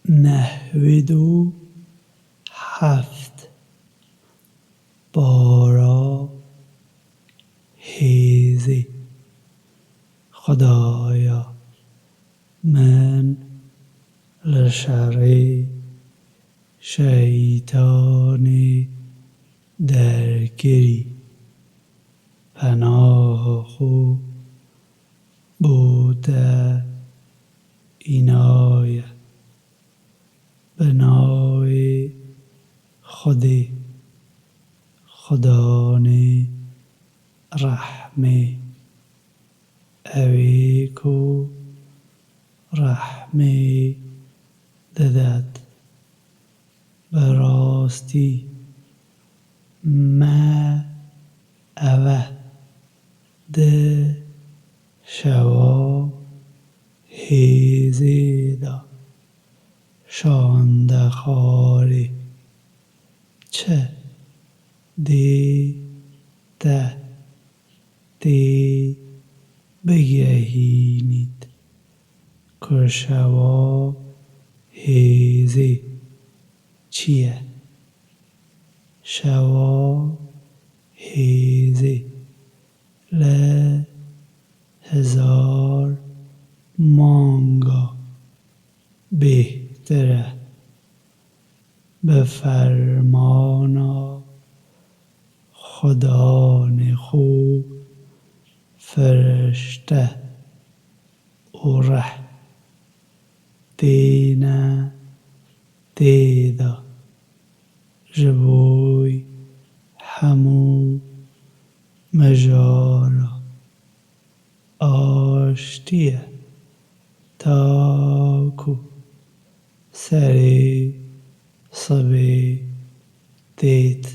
97 بارا هیزی خدایا من لشر شیطان درگیری پناه خو بوده اینای بنای خودی خدانی رحمی اویکو رحمی ددد براستی ما اوه ده شوا هیزیدا شانده خاری چه دی ده دی بگهینید که شوا هیزی چیه شوا هیزی هزار مانگا بهتره به فرمانا خدا خوب فرشته اوره دینه دیدا جبوی همو مجارا آشتیه تاکو سری صبی دیت